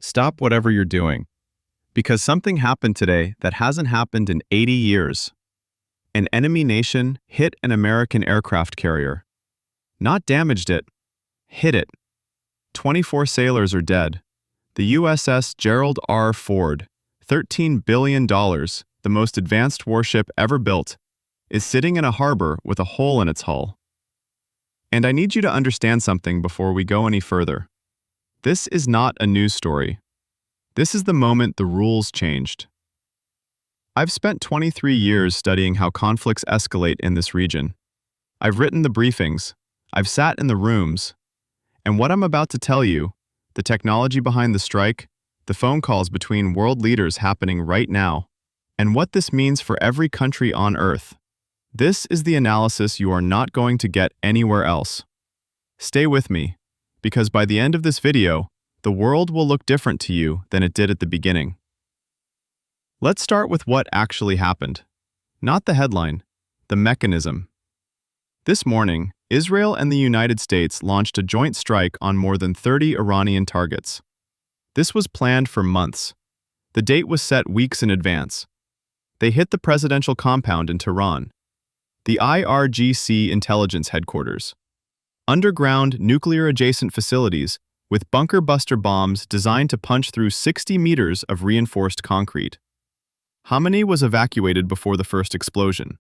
Stop whatever you're doing. Because something happened today that hasn't happened in 80 years. An enemy nation hit an American aircraft carrier. Not damaged it, hit it. 24 sailors are dead. The USS Gerald R. Ford, $13 billion, the most advanced warship ever built, is sitting in a harbor with a hole in its hull. And I need you to understand something before we go any further. This is not a news story. This is the moment the rules changed. I've spent 23 years studying how conflicts escalate in this region. I've written the briefings, I've sat in the rooms, and what I'm about to tell you, the technology behind the strike, the phone calls between world leaders happening right now, and what this means for every country on Earth. This is the analysis you are not going to get anywhere else. Stay with me, because by the end of this video, the world will look different to you than it did at the beginning. Let's start with what actually happened. Not the headline, the mechanism. This morning, Israel and the United States launched a joint strike on more than 30 Iranian targets. This was planned for months. The date was set weeks in advance. They hit the presidential compound in Tehran, the IRGC intelligence headquarters, underground nuclear-adjacent facilities with bunker-buster bombs designed to punch through 60 meters of reinforced concrete. Khamenei was evacuated before the first explosion.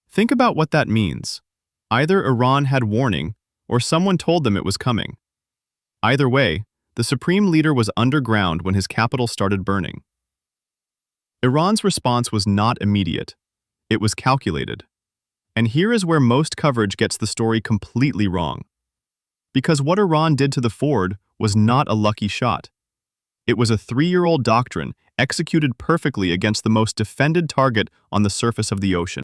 Think about what that means. Either Iran had warning, or someone told them it was coming. Either way, the supreme leader was underground when his capital started burning. Iran's response was not immediate. It was calculated. And here is where most coverage gets the story completely wrong. Because what Iran did to the Ford was not a lucky shot. It was a 3-year-old doctrine executed perfectly against the most defended target on the surface of the ocean.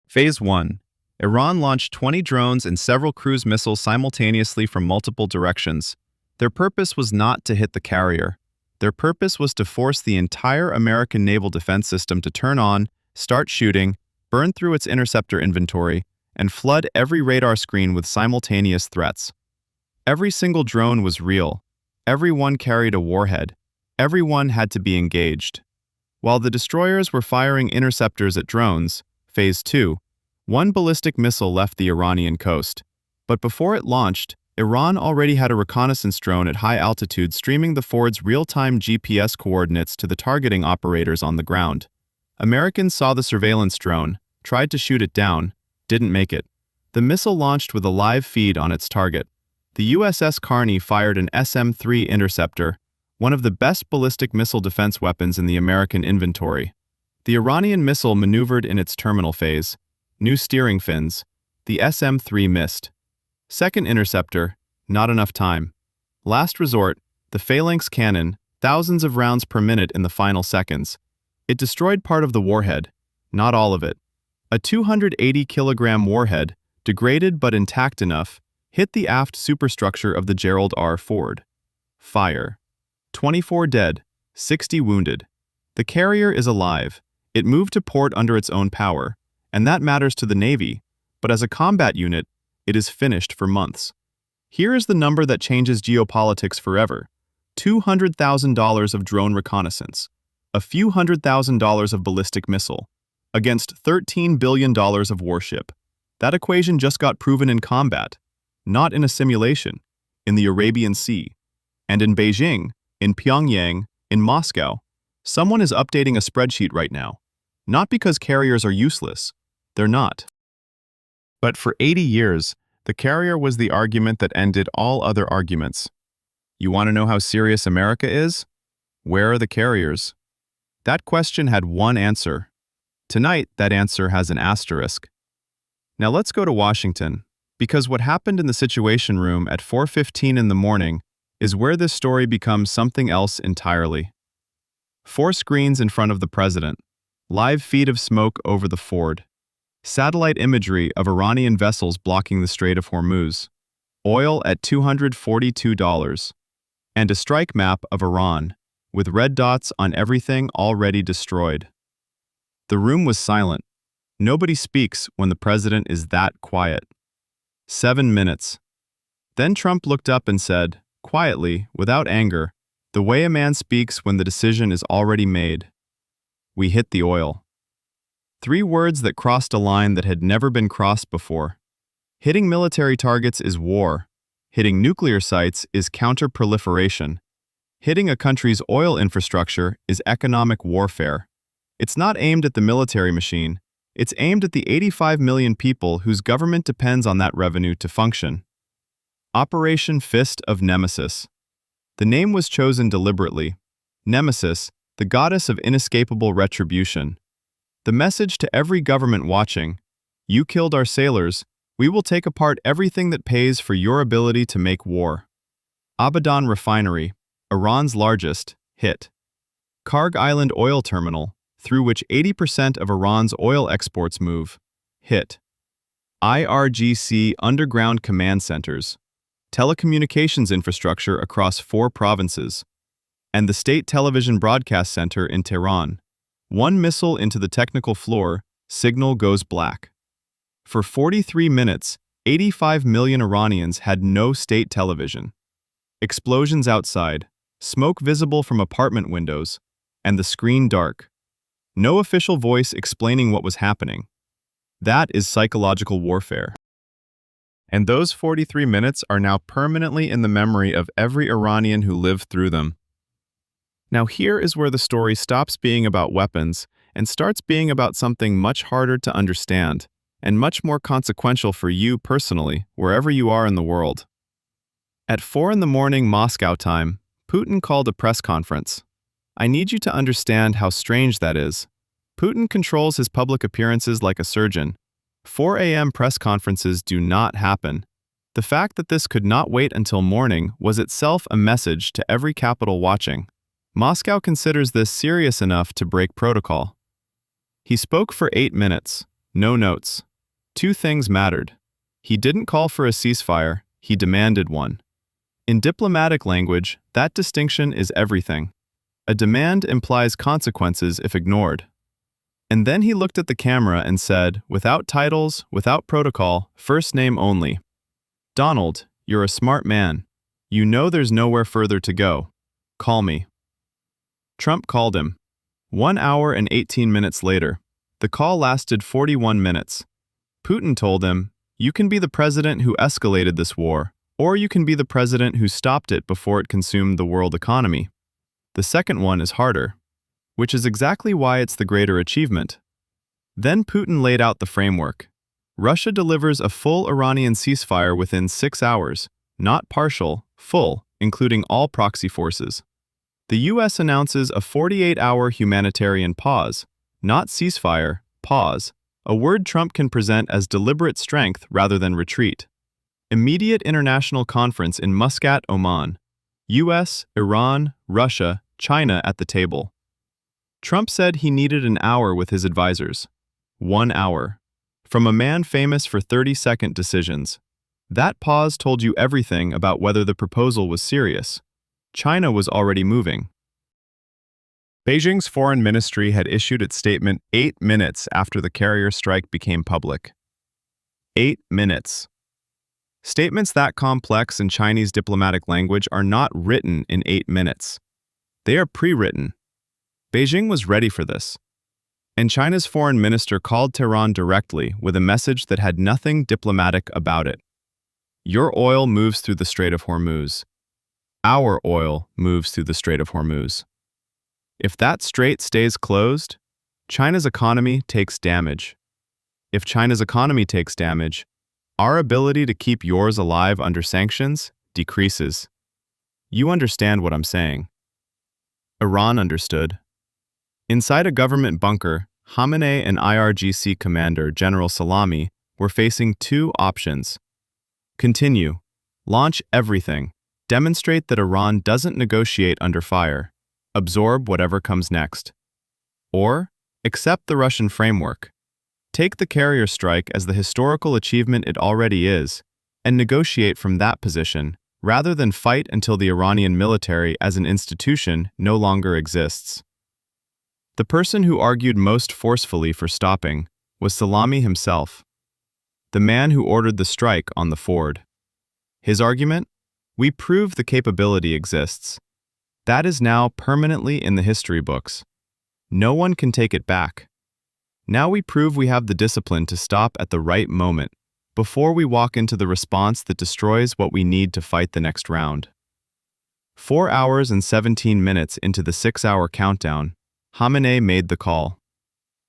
Phase 1. Iran launched 20 drones and several cruise missiles simultaneously from multiple directions. Their purpose was not to hit the carrier. Their purpose was to force the entire American naval defense system to turn on, start shooting, burn through its interceptor inventory, and flood every radar screen with simultaneous threats. Every single drone was real. Every one carried a warhead. Every one had to be engaged. While the destroyers were firing interceptors at drones, Phase 2, one ballistic missile left the Iranian coast. But before it launched, Iran already had a reconnaissance drone at high altitude streaming the Ford's real-time GPS coordinates to the targeting operators on the ground. Americans saw the surveillance drone, tried to shoot it down, didn't make it. The missile launched with a live feed on its target. The USS Carney fired an SM-3 interceptor, one of the best ballistic missile defense weapons in the American inventory. The Iranian missile maneuvered in its terminal phase. New steering fins. The SM-3 missed. Second interceptor, not enough time. Last resort, the phalanx cannon, thousands of rounds per minute in the final seconds. It destroyed part of the warhead, not all of it. A 280-kilogram warhead, degraded but intact enough, hit the aft superstructure of the Gerald R. Ford. Fire. 24 dead, 60 wounded. The carrier is alive. It moved to port under its own power, and that matters to the Navy, but as a combat unit, it is finished for months. Here is the number that changes geopolitics forever. $200,000 of drone reconnaissance, a few $100,000 of ballistic missile, against $13 billion of warship. That equation just got proven in combat, not in a simulation, in the Arabian Sea. And in Beijing, in Pyongyang, in Moscow, someone is updating a spreadsheet right now. Not because carriers are useless. They're not. But for 80 years, the carrier was the argument that ended all other arguments. You want to know how serious America is? Where are the carriers? That question had one answer. Tonight, that answer has an asterisk. Now let's go to Washington, because what happened in the Situation Room at 4:15 in the morning is where this story becomes something else entirely. 4 screens in front of the president, live feed of smoke over the Ford, satellite imagery of Iranian vessels blocking the Strait of Hormuz, oil at $242, and a strike map of Iran, with red dots on everything already destroyed. The room was silent. Nobody speaks when the president is that quiet. 7 minutes. Then Trump looked up and said, quietly, without anger, The way a man speaks when the decision is already made. We hit the oil. 3 words that crossed a line that had never been crossed before. Hitting military targets is war. Hitting nuclear sites is counter-proliferation. Hitting a country's oil infrastructure is economic warfare. It's not aimed at the military machine. It's aimed at the 85 million people whose government depends on that revenue to function. Operation Fist of Nemesis. The name was chosen deliberately. Nemesis, the goddess of inescapable retribution. The message to every government watching: you killed our sailors, we will take apart everything that pays for your ability to make war. Abadan Refinery, Iran's largest, hit. Karg Island Oil Terminal, through which 80% of Iran's oil exports move, hit. IRGC underground command centers, telecommunications infrastructure across 4 provinces, and the State Television Broadcast Center in Tehran. One missile into the technical floor, signal goes black. For 43 minutes, 85 million Iranians had no state television. Explosions outside, smoke visible from apartment windows, and the screen dark. No official voice explaining what was happening. That is psychological warfare. And those 43 minutes are now permanently in the memory of every Iranian who lived through them. Now here is where the story stops being about weapons and starts being about something much harder to understand and much more consequential for you personally, wherever you are in the world. At 4 in the morning Moscow time, Putin called a press conference. I need you to understand how strange that is. Putin controls his public appearances like a surgeon. 4 a.m. press conferences do not happen. The fact that this could not wait until morning was itself a message to every capital watching. Moscow considers this serious enough to break protocol. He spoke for 8 minutes. No notes. 2 things mattered. He didn't call for a ceasefire, he demanded one. In diplomatic language, that distinction is everything. A demand implies consequences if ignored. And then he looked at the camera and said, without titles, without protocol, first name only. Donald, you're a smart man. You know there's nowhere further to go. Call me. Trump called him. 1 hour and 18 minutes later. The call lasted 41 minutes. Putin told him, you can be the president who escalated this war, or you can be the president who stopped it before it consumed the world economy. The second one is harder, which is exactly why it's the greater achievement. Then Putin laid out the framework. Russia delivers a full Iranian ceasefire within 6 hours, not partial, full, including all proxy forces. The US announces a 48-hour humanitarian pause, not ceasefire, pause, a word Trump can present as deliberate strength rather than retreat. Immediate international conference in Muscat, Oman. US, Iran, Russia, China at the table. Trump said he needed an hour with his advisors. 1 hour. From a man famous for 30-second decisions. That pause told you everything about whether the proposal was serious. China was already moving. Beijing's foreign ministry had issued its statement 8 minutes after the carrier strike became public. 8 minutes. Statements that complex in Chinese diplomatic language are not written in 8 minutes. They are pre-written. Beijing was ready for this. And China's foreign minister called Tehran directly with a message that had nothing diplomatic about it. Your oil moves through the Strait of Hormuz. Our oil moves through the Strait of Hormuz. If that strait stays closed, China's economy takes damage. If China's economy takes damage, our ability to keep yours alive under sanctions decreases. You understand what I'm saying. Iran understood. Inside a government bunker, Khamenei and IRGC commander General Salami were facing 2 options. Continue. Launch everything. Demonstrate that Iran doesn't negotiate under fire. Absorb whatever comes next. Or, accept the Russian framework. Take the carrier strike as the historical achievement it already is, and negotiate from that position, rather than fight until the Iranian military as an institution no longer exists. The person who argued most forcefully for stopping was Salami himself, the man who ordered the strike on the ford. His argument? We prove the capability exists. That is now permanently in the history books. No one can take it back. Now we prove we have the discipline to stop at the right moment, before we walk into the response that destroys what we need to fight the next round. 4 hours and 17 minutes into the 6-hour countdown, Khamenei made the call.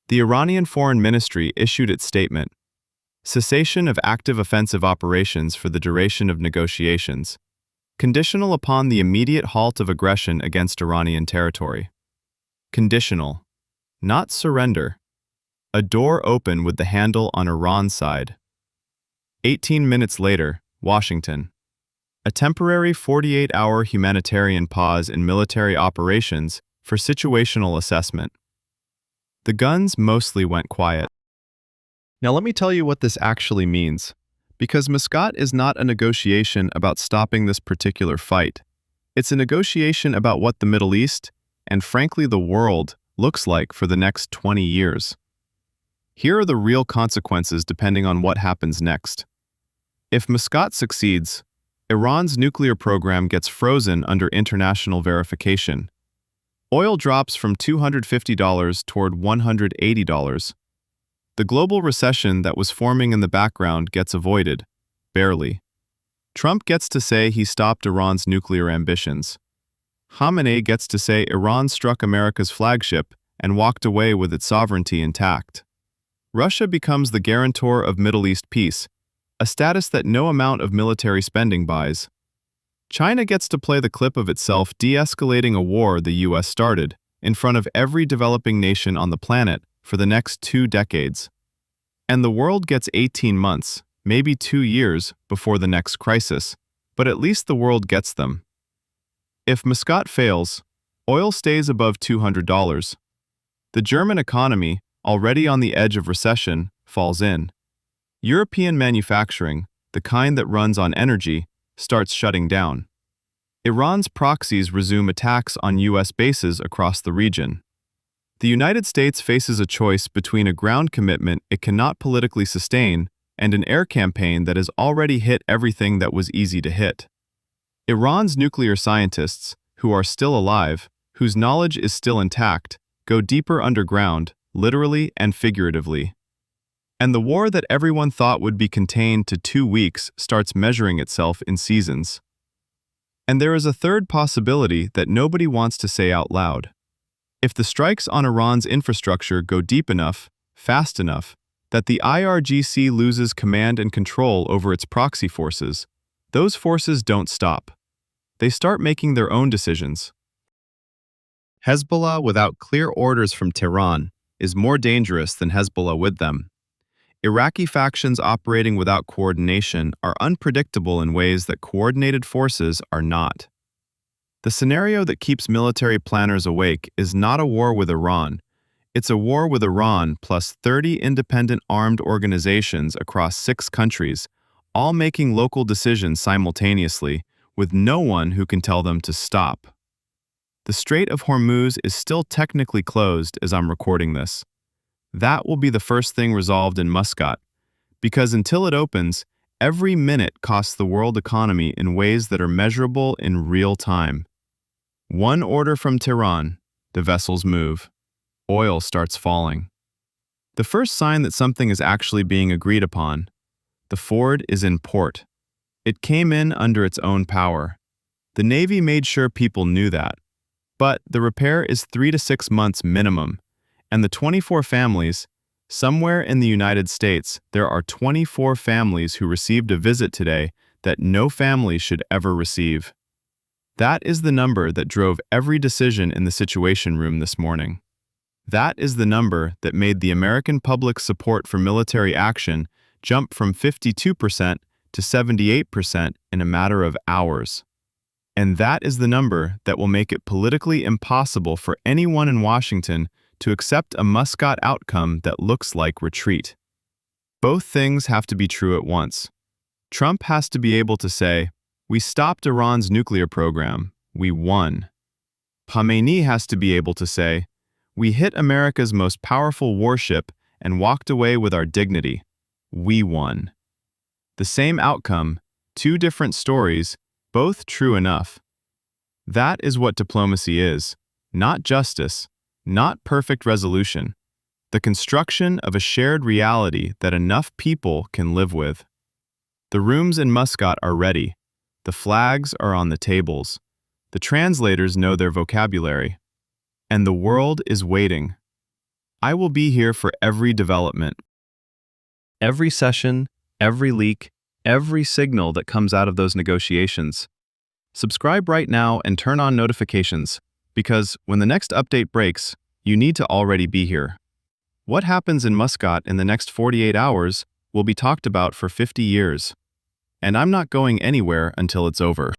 The Iranian Foreign Ministry issued its statement: cessation of active offensive operations for the duration of negotiations, conditional upon the immediate halt of aggression against Iranian territory. Conditional, not surrender. A door open with the handle on Iran's side. 18 minutes later, Washington. A temporary 48-hour humanitarian pause in military operations for situational assessment. The guns mostly went quiet. Now let me tell you what this actually means, because Muscat is not a negotiation about stopping this particular fight. It's a negotiation about what the Middle East, and frankly the world, looks like for the next 20 years. Here are the real consequences depending on what happens next. If Muscat succeeds, Iran's nuclear program gets frozen under international verification. Oil drops from $250 toward $180. The global recession that was forming in the background gets avoided, barely. Trump gets to say he stopped Iran's nuclear ambitions. Khamenei gets to say Iran struck America's flagship and walked away with its sovereignty intact. Russia becomes the guarantor of Middle East peace, a status that no amount of military spending buys. China gets to play the clip of itself de-escalating a war the US started, in front of every developing nation on the planet for the next 2 decades. And the world gets 18 months, maybe 2 years, before the next crisis, but at least the world gets them. If Muscat fails, oil stays above $200. The German economy, already on the edge of recession, falls in. European manufacturing, the kind that runs on energy, starts shutting down. Iran's proxies resume attacks on US bases across the region. The United States faces a choice between a ground commitment it cannot politically sustain and an air campaign that has already hit everything that was easy to hit. Iran's nuclear scientists, who are still alive, whose knowledge is still intact, go deeper underground, literally and figuratively. And the war that everyone thought would be contained to 2 weeks starts measuring itself in seasons. And there is a third possibility that nobody wants to say out loud. If the strikes on Iran's infrastructure go deep enough, fast enough, that the IRGC loses command and control over its proxy forces, those forces don't stop. They start making their own decisions. Hezbollah without clear orders from Tehran is more dangerous than Hezbollah with them. Iraqi factions operating without coordination are unpredictable in ways that coordinated forces are not. The scenario that keeps military planners awake is not a war with Iran. It's a war with Iran plus 30 independent armed organizations across 6 countries, all making local decisions simultaneously, with no one who can tell them to stop. The Strait of Hormuz is still technically closed as I'm recording this. That will be the first thing resolved in Muscat, because until it opens, every minute costs the world economy in ways that are measurable in real time. One order from Tehran, the vessels move. Oil starts falling. The first sign that something is actually being agreed upon. The Ford is in port. It came in under its own power. The Navy made sure people knew that. But the repair is 3 to 6 months minimum. And the 24 families, somewhere in the United States, there are 24 families who received a visit today that no family should ever receive. That is the number that drove every decision in the Situation Room this morning. That is the number that made the American public's support for military action jump from 52% to 78% in a matter of hours. And that is the number that will make it politically impossible for anyone in Washington to accept a Muscat outcome that looks like retreat. Both things have to be true at once. Trump has to be able to say, "We stopped Iran's nuclear program. We won." Khamenei has to be able to say, "We hit America's most powerful warship and walked away with our dignity. We won." The same outcome, 2 different stories, both true enough. That is what diplomacy is. Not justice, not perfect resolution. The construction of a shared reality that enough people can live with. The rooms in Muscat are ready. The flags are on the tables. The translators know their vocabulary. And the world is waiting. I will be here for every development. Every session, every leak, every signal that comes out of those negotiations. Subscribe right now and turn on notifications, because when the next update breaks, you need to already be here. What happens in Muscat in the next 48 hours will be talked about for 50 years. And I'm not going anywhere until it's over.